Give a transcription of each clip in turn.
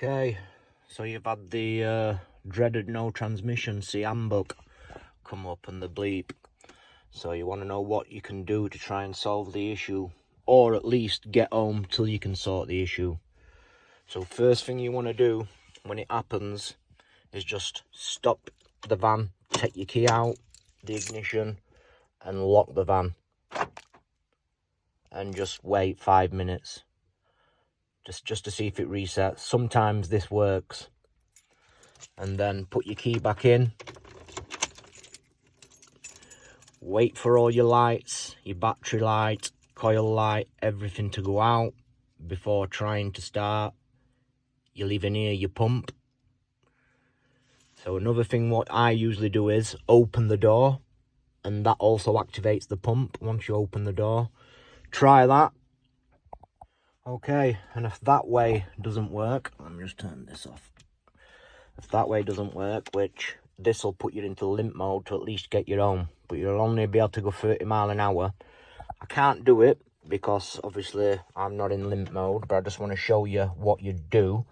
Okay, so you've had the dreaded no transmission handbook come up and the bleep. So you want to know what you can do to try and solve the issue, or at least get home till you can sort the issue. So first thing you want to do when it happens is just stop the van, take your key out, the ignition, and lock the van. And just wait 5 minutes. Just to see if it resets. Sometimes this works. And then put your key back in. Wait for all your lights, your battery light, coil light, everything to go out before trying to start. You'll even hear your pump. So another thing what I usually do is open the door, and that also activates the pump once you open the door. Try that. Okay, and if that way doesn't work, let me just turn this off. If that way doesn't work, which this will put you into limp mode to at least get you home, but you'll only be able to go 30 miles an hour. I can't do it because obviously I'm not in limp mode, but I just want to show you what you do.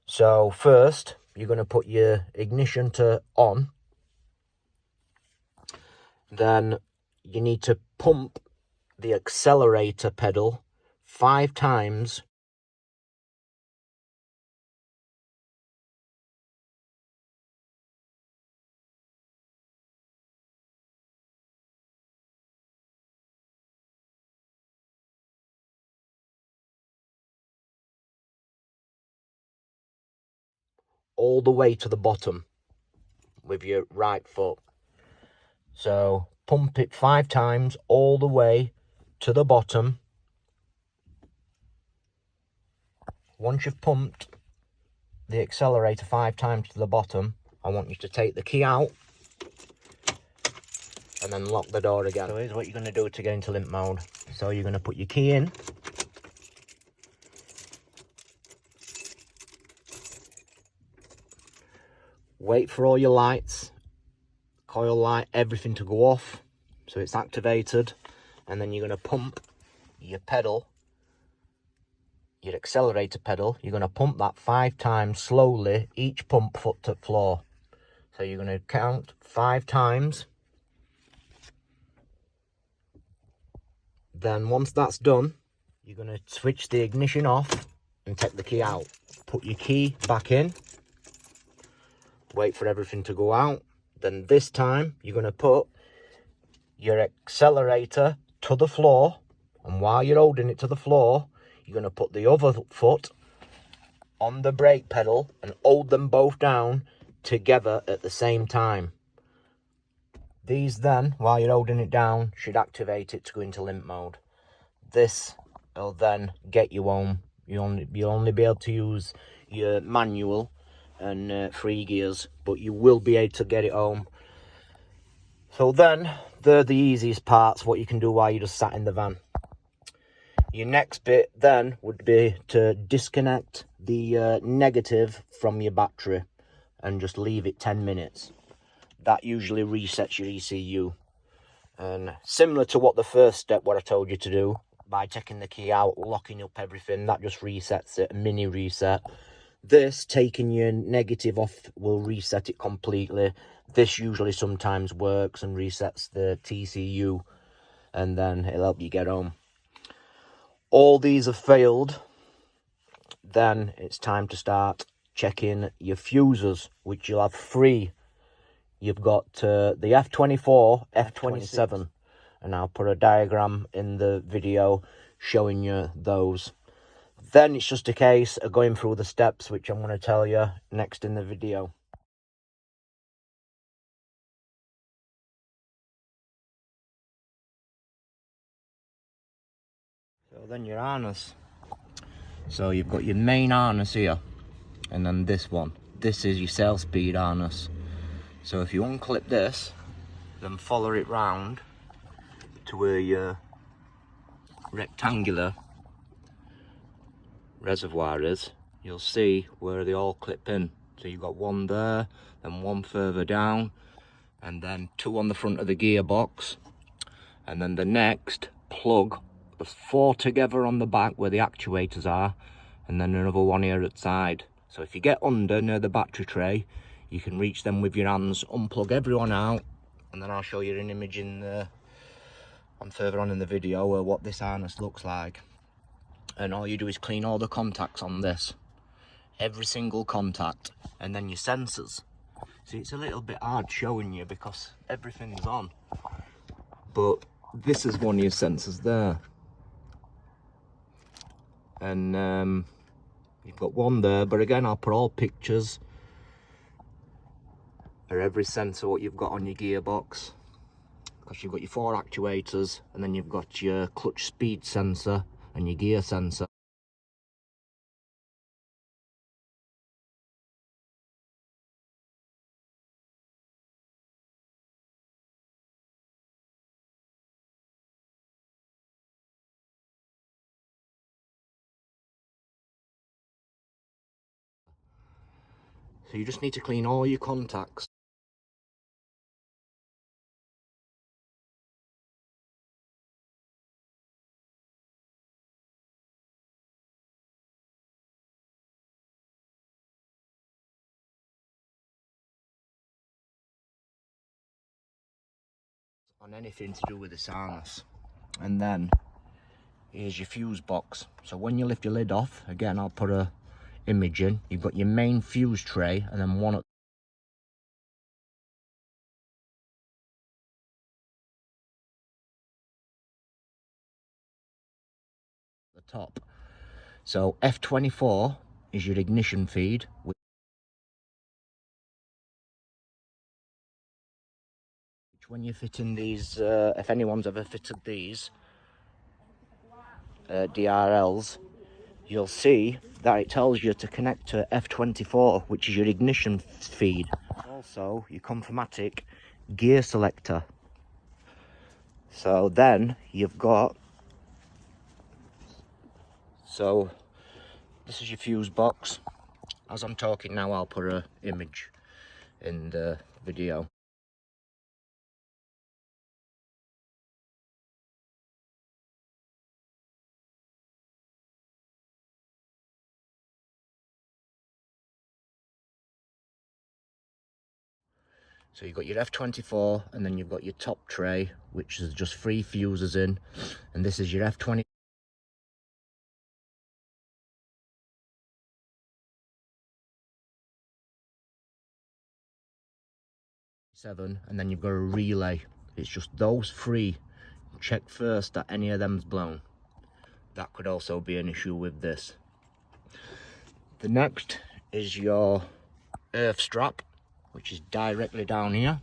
So first, you're going to put your ignition to on. Then you need to pump the accelerator pedal 5 times all the way to the bottom with your right foot. So pump it 5 times all the way to the bottom. Once you've pumped the accelerator 5 times to the bottom, I want you to take the key out and then lock the door again. So here's what you're going to do to get into limp mode. So you're going to put your key in. Wait for all your lights, coil light, everything to go off so it's activated, and then you're going to pump your pedal, your accelerator pedal. You're going to pump that 5 times slowly, each pump foot to floor. So you're going to count 5 times. Then once that's done, you're going to switch the ignition off and take the key out. Put your key back in. Wait for everything to go out. Then this time, you're going to put your accelerator to the floor. And while you're holding it to the floor, you're going to put the other foot on the brake pedal and hold them both down together at the same time. These then, while you're holding it down, should activate it to go into limp mode. This will then get you home. You'll only be able to use your manual and 3 gears, but you will be able to get it home. So then, they're the easiest parts, what you can do while you're just sat in the van. Your next bit then would be to disconnect the negative from your battery and just leave it 10 minutes. That usually resets your ECU. And similar to what the first step, what I told you to do, by taking the key out, locking up everything, that just resets it, a mini reset. This, taking your negative off, will reset it completely. This usually sometimes works and resets the TCU, and then it'll help you get home. All these have failed, then it's time to start checking your fuses, which you'll have 3. You've got the F24, F27, and I'll put a diagram in the video showing you those. Then it's just a case of going through the steps, which I'm going to tell you next in the video. So then your harness. So you've got your main harness here, and then this one. This is your sail speed harness. So if you unclip this, then follow it round to where your rectangular reservoir is, you'll see where they all clip in. So you've got one there, then one further down, and then 2 on the front of the gearbox, and then the next plug, there's 4 together on the back where the actuators are, and then another one here at the side. So if you get under near the battery tray, you can reach them with your hands, unplug everyone out, and then I'll show you an image further on in the video what this harness looks like. And all you do is clean all the contacts on this, every single contact, and then your sensors. See, it's a little bit hard showing you because everything's on, but this is one of your sensors there, and you've got one there, but again I'll put all pictures for every sensor what you've got on your gearbox, because you've got your 4 actuators, and then you've got your clutch speed sensor and your gear sensor. So you just need to clean all your contacts. On anything to do with this harness. And then here's your fuse box. So when you lift your lid off, again I'll put a image in, you've got your main fuse tray and then one at the top. So F24 is your ignition feed, which when you're fitting these, if anyone's ever fitted these DRLs, you'll see that it tells you to connect to F24, which is your ignition feed. Also your ComForTmaTiC gear selector. So then you've got, so this is your fuse box. As I'm talking now, I'll put an image in the video. So you've got your F24, and then you've got your top tray, which is just 3 fuses in, and this is your F20. And then you've got a relay. It's just those 3. Check first that any of them's blown. That could also be an issue with this. The next is your earth strap, which is directly down here,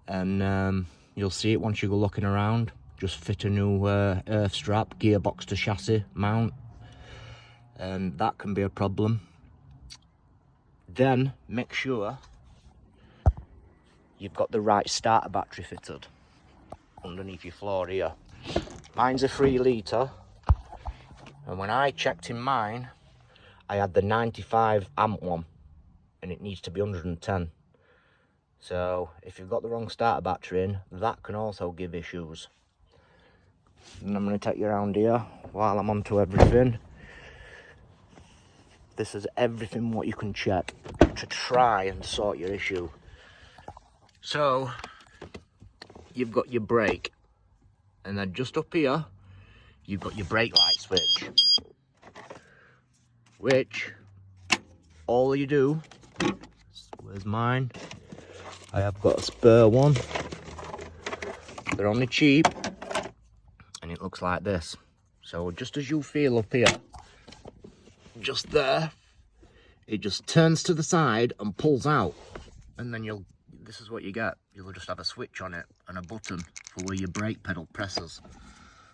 and you'll see it once you go looking around. Just fit a new earth strap, gearbox to chassis mount, and that can be a problem. Then make sure you've got the right starter battery fitted underneath your floor here. Mine's a 3 litre, and when I checked in mine, I had the 95 amp one, and it needs to be 110. So if you've got the wrong starter battery in, that can also give issues. And I'm going to take you around here while I'm onto everything. This is everything what you can check to try and sort your issue. So you've got your brake, and then just up here you've got your brake light switch, which all you do, where's mine? I have got a spare one. They're only cheap, and it looks like this. So just as you feel up here, just there, it just turns to the side and pulls out, and then this is what you get. You'll just have a switch on it and a button for where your brake pedal presses.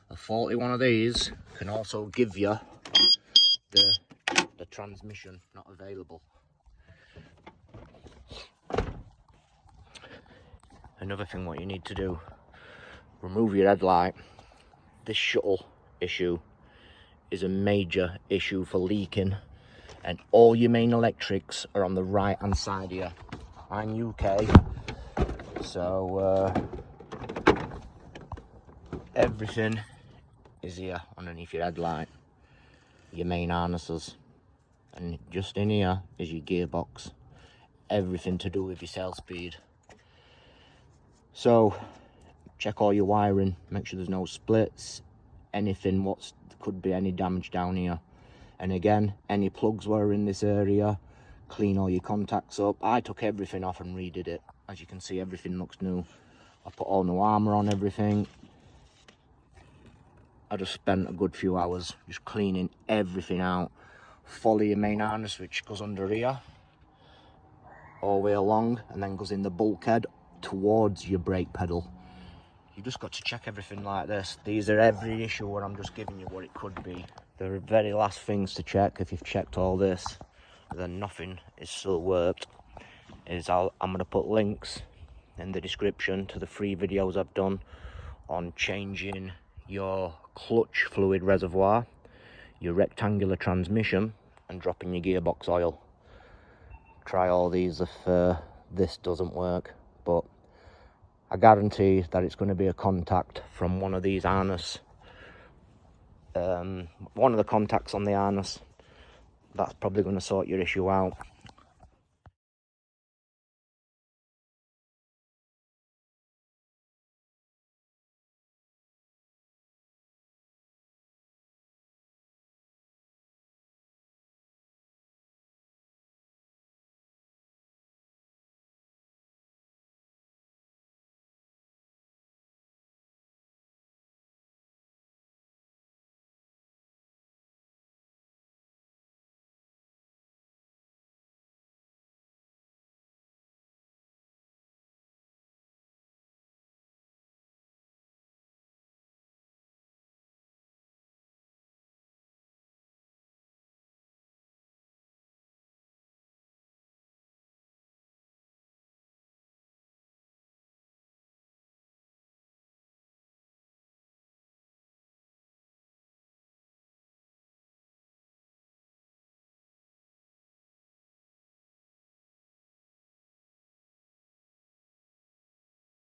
A faulty one of these can also give you the transmission not available. Another thing what you need to do, remove your headlight. This shuttle issue is a major issue for leaking, and all your main electrics are on the right hand side here. I'm UK, so everything is here underneath your headlight, your main harnesses, and just in here is your gearbox, everything to do with your sail speed. So check all your wiring, make sure there's no splits, anything could be any damage down here. And again, any plugs were in this area, clean all your contacts up. I took everything off and redid it. As you can see, everything looks new. I put all new armour on everything. I just spent a good few hours just cleaning everything out. Follow your main harness, which goes under here, all the way along, and then goes in the bulkhead towards your brake pedal. You just got to check everything like this. These are every issue where I'm just giving you what it could be. The very last things to check, if you've checked all this, then nothing is still worked, is I'm going to put links in the description to the 3 videos I've done on changing your clutch fluid reservoir, your rectangular transmission, and dropping your gearbox oil. Try all these if this doesn't work, but I guarantee that it's going to be a contact from one of these harness, one of the contacts on the harness. That's probably going to sort your issue out.